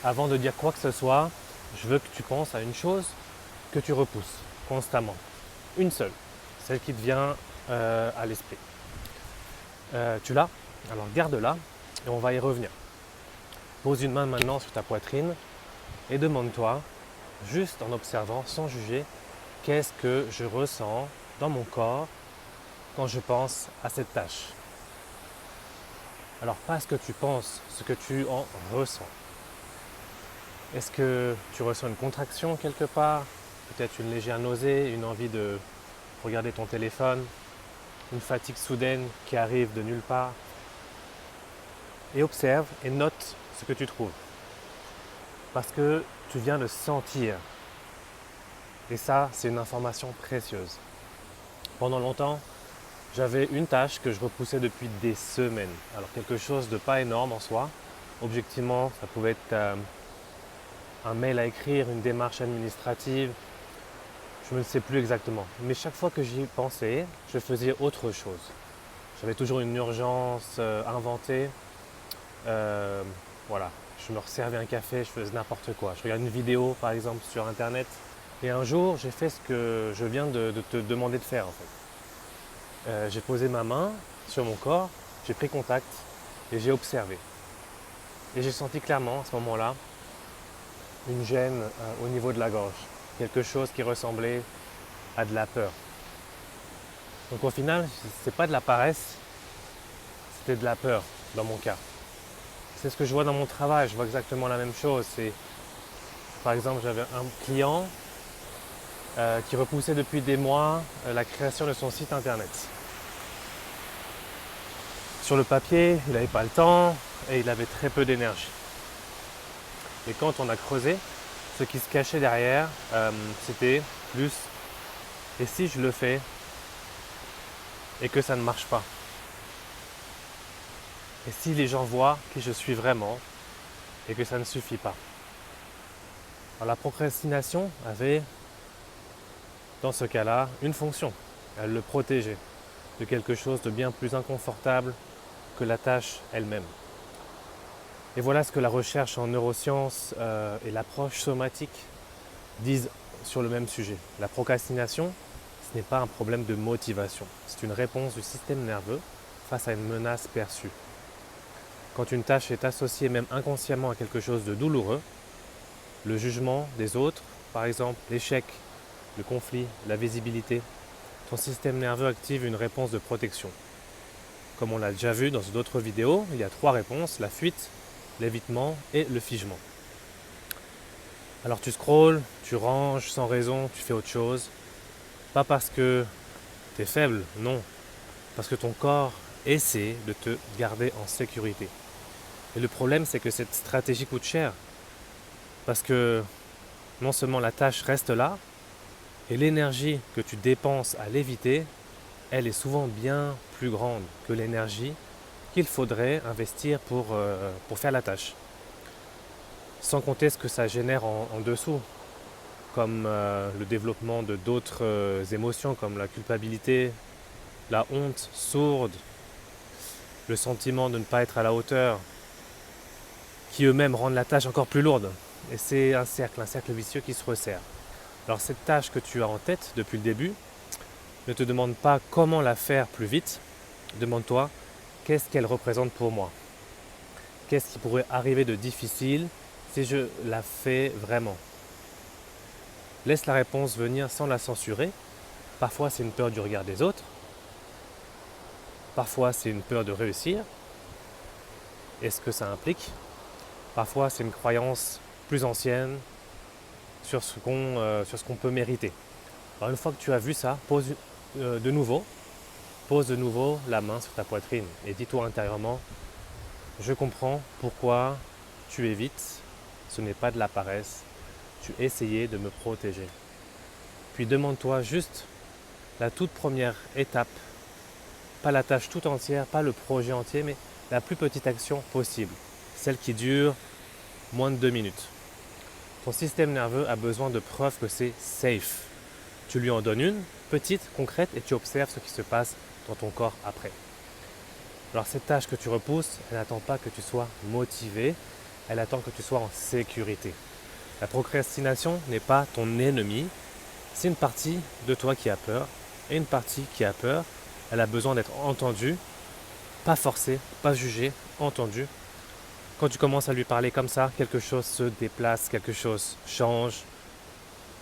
Avant de dire quoi que ce soit, je veux que tu penses à une chose que tu repousses constamment. Une seule, celle qui te vient à l'esprit. Tu l'as? Alors garde-la et on va y revenir. Pose une main maintenant sur ta poitrine et demande-toi, juste en observant, sans juger, qu'est-ce que je ressens dans mon corps quand je pense à cette tâche. Alors pas ce que tu penses, ce que tu en ressens. Est-ce que tu ressens une contraction quelque part? Peut-être une légère nausée, une envie de regarder ton téléphone, une fatigue soudaine qui arrive de nulle part? Et observe et note ce que tu trouves. Parce que tu viens de sentir. Et ça, c'est une information précieuse. Pendant longtemps, j'avais une tâche que je repoussais depuis des semaines. Alors quelque chose de pas énorme en soi. Objectivement, ça pouvait être un mail à écrire, une démarche administrative. Je ne sais plus exactement. Mais chaque fois que j'y pensais, je faisais autre chose. J'avais toujours une urgence inventée. Voilà, je me resservais un café, je faisais n'importe quoi. Je regarde une vidéo par exemple sur internet. Et un jour, j'ai fait ce que je viens de te demander de faire en fait. J'ai posé ma main sur mon corps, j'ai pris contact et j'ai observé. Et j'ai senti clairement à ce moment-là une gêne au niveau de la gorge. Quelque chose qui ressemblait à de la peur. Donc au final, c'est pas de la paresse, c'était de la peur dans mon cas. C'est ce que je vois dans mon travail, je vois exactement la même chose. Par exemple, j'avais un client qui repoussait depuis des mois la création de son site internet. Sur le papier, il n'avait pas le temps et il avait très peu d'énergie. Et quand on a creusé, ce qui se cachait derrière, c'était plus et si je le fais et que ça ne marche pas? Et si les gens voient qui je suis vraiment et que ça ne suffit pas? Alors la procrastination avait, dans ce cas-là, une fonction. Elle le protégeait de quelque chose de bien plus inconfortable que la tâche elle-même. Et voilà ce que la recherche en neurosciences et l'approche somatique disent sur le même sujet. La procrastination, ce n'est pas un problème de motivation. C'est une réponse du système nerveux face à une menace perçue. Quand une tâche est associée même inconsciemment à quelque chose de douloureux, le jugement des autres, par exemple l'échec, le conflit, la visibilité, ton système nerveux active une réponse de protection. Comme on l'a déjà vu dans d'autres vidéos, il y a 3 réponses, la fuite, l'évitement et le figement. Alors tu scrolles, tu ranges sans raison, tu fais autre chose. Pas parce que tu es faible, non. Parce que ton corps essaie de te garder en sécurité. Et le problème, c'est que cette stratégie coûte cher. Parce que non seulement la tâche reste là, et l'énergie que tu dépenses à l'éviter, elle est souvent bien plus grande que l'énergie qu'il faudrait investir pour faire la tâche. Sans compter ce que ça génère en dessous, comme le développement de d'autres émotions comme la culpabilité, la honte sourde, le sentiment de ne pas être à la hauteur, qui eux-mêmes rendent la tâche encore plus lourde. Et c'est un cercle vicieux qui se resserre. Alors cette tâche que tu as en tête depuis le début, ne te demande pas comment la faire plus vite, demande-toi qu'est-ce qu'elle représente pour moi. Qu'est-ce qui pourrait arriver de difficile si je la fais vraiment? Laisse la réponse venir sans la censurer. Parfois c'est une peur du regard des autres. Parfois c'est une peur de réussir. Et ce que ça implique. Parfois c'est une croyance plus ancienne sur ce qu'on peut mériter. Alors une fois que tu as vu ça, pose de nouveau la main sur ta poitrine et dis-toi intérieurement, je comprends pourquoi tu évites, ce n'est pas de la paresse, tu essayais de me protéger. Puis demande-toi juste la toute première étape, pas la tâche tout entière, pas le projet entier, mais la plus petite action possible, celle qui dure moins de 2 minutes. Ton système nerveux a besoin de preuves que c'est safe. Tu lui en donnes une, petite, concrète, et tu observes ce qui se passe dans ton corps après. Alors cette tâche que tu repousses, elle n'attend pas que tu sois motivé, elle attend que tu sois en sécurité. La procrastination n'est pas ton ennemi, c'est une partie de toi qui a peur. Et une partie qui a peur, elle a besoin d'être entendue, pas forcée, pas jugée, entendue. Quand tu commences à lui parler comme ça, quelque chose se déplace, quelque chose change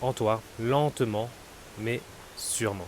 en toi, lentement, mais sûrement.